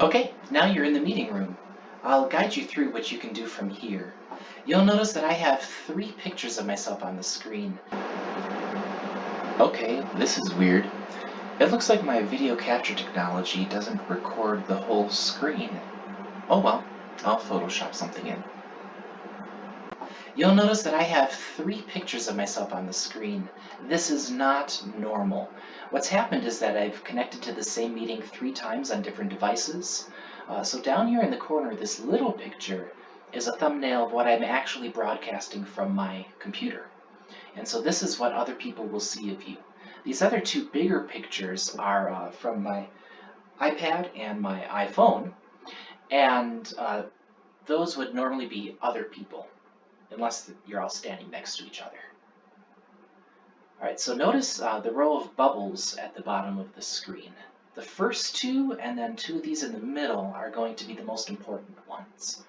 Okay, now you're in the meeting room. I'll guide you through what you can do from here. You'll notice that I have 3 pictures of myself on the screen. Okay, this is weird. It looks like my video capture technology doesn't record the whole screen. Oh well, I'll Photoshop something in. You'll notice that I have 3 pictures of myself on the screen. This is not normal. What's happened is that I've connected to the same meeting 3 times on different devices. So down here in the corner, this little picture is a thumbnail of what I'm actually broadcasting from my computer. And so this is what other people will see of you. These other 2 bigger pictures are from my iPad and my iPhone, and those would normally be other people, unless you're all standing next to each other. Alright, so notice the row of bubbles at the bottom of the screen. The first 2 and then 2 of these in the middle are going to be the most important ones.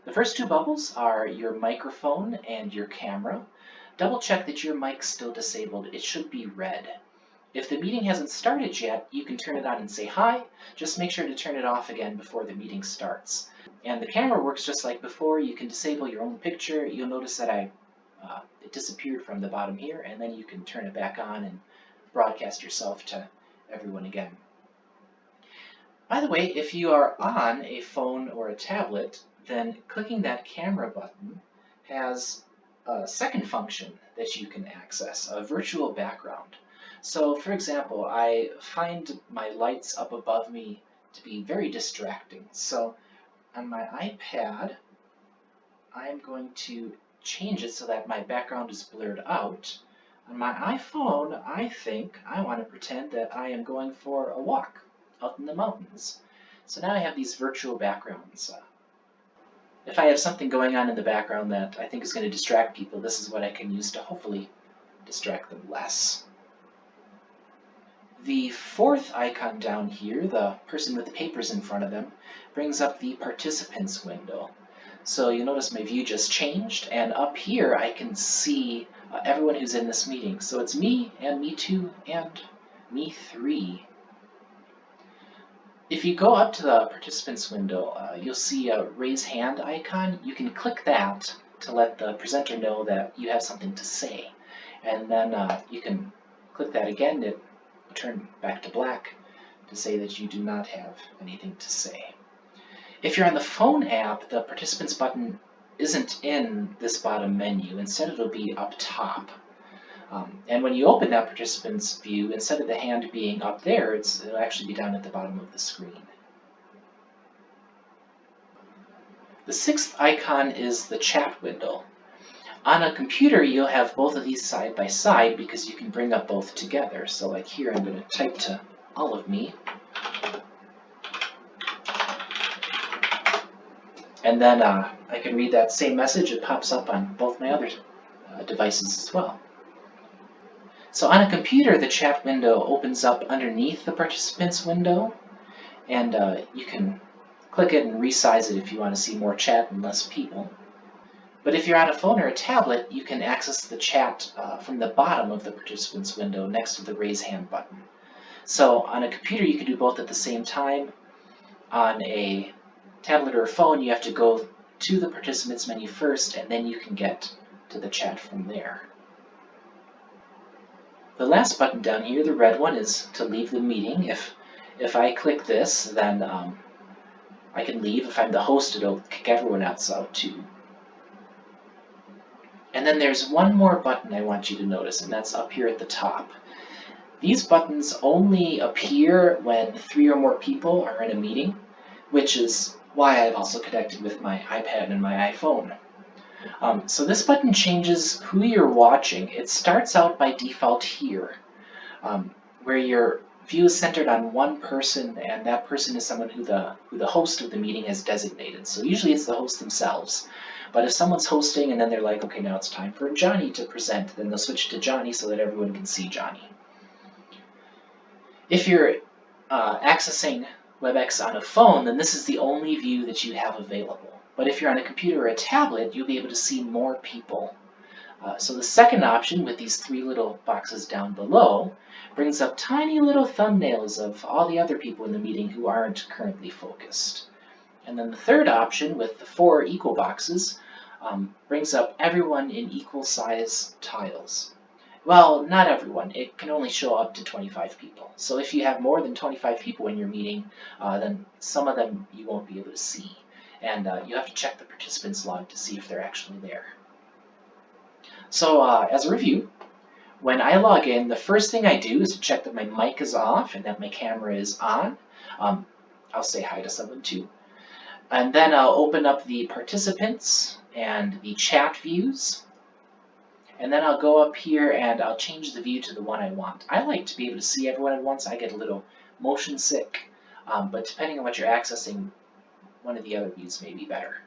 The first 2 bubbles are your microphone and your camera. Double check that your mic's still disabled. It should be red. If the meeting hasn't started yet, you can turn it on and say hi. Just make sure to turn it off again before the meeting starts. And the camera works just like before. You can disable your own picture. You'll notice that it disappeared from the bottom here, and then you can turn it back on and broadcast yourself to everyone again. By the way, if you are on a phone or a tablet, then clicking that camera button has a second function that you can access, a virtual background. So, for example, I find my lights up above me to be very distracting. So, on my iPad, I'm going to change it so that my background is blurred out. On my iPhone, I think I want to pretend that I am going for a walk out in the mountains. So now I have these virtual backgrounds. If I have something going on in the background that I think is going to distract people, this is what I can use to hopefully distract them less. The 4th icon down here, the person with the papers in front of them, brings up the participants window. So you'll notice my view just changed, and up here I can see everyone who's in this meeting. So it's me, and me 2, and me 3. If you go up to the participants window, you'll see a raise hand icon. You can click that to let the presenter know that you have something to say. And then you can click that again to turn back to black to say that you do not have anything to say. If you're on the phone app, the participants button isn't in this bottom menu. Instead, it'll be up top. And when you open that participants view, instead of the hand being up there, it'll actually be down at the bottom of the screen. The 6th icon is the chat window. On a computer, you'll have both of these side by side because you can bring up both together. So like here, I'm going to type to all of me. And then I can read that same message. It pops up on both my other devices as well. So on a computer, the chat window opens up underneath the participants window, and you can click it and resize it if you want to see more chat and less people. But if you're on a phone or a tablet, you can access the chat from the bottom of the participants window next to the raise hand button. So on a computer, you can do both at the same time. On a tablet or a phone, you have to go to the participants menu first, and then you can get to the chat from there. The last button down here, the red one, is to leave the meeting. If I click this, then I can leave. If I'm the host, it'll kick everyone else out too. And then there's one more button I want you to notice, and that's up here at the top. These buttons only appear when 3 or more people are in a meeting, which is why I've also connected with my iPad and my iPhone. So this button changes who you're watching. It starts out by default here, where your view is centered on one person, and that person is someone who the host of the meeting has designated. So usually it's the host themselves. But if someone's hosting and then they're like, okay, now it's time for Johnny to present, then they'll switch to Johnny so that everyone can see Johnny. If you're accessing Webex on a phone, then this is the only view that you have available. But if you're on a computer or a tablet, you'll be able to see more people. So the second option with these three little boxes down below brings up tiny little thumbnails of all the other people in the meeting who aren't currently focused. And then the third option with the four equal boxes brings up everyone in equal size tiles. Well, not everyone. It can only show up to 25 people. So if you have more than 25 people in your meeting, then some of them you won't be able to see. And you have to check the participants log to see if they're actually there. So as a review, when I log in, the first thing I do is to check that my mic is off and that my camera is on. I'll say hi to someone too. And then I'll open up the participants and the chat views. And then I'll go up here and I'll change the view to the one I want. I like to be able to see everyone at once. I get a little motion sick, but depending on what you're accessing, one of the other views may be better.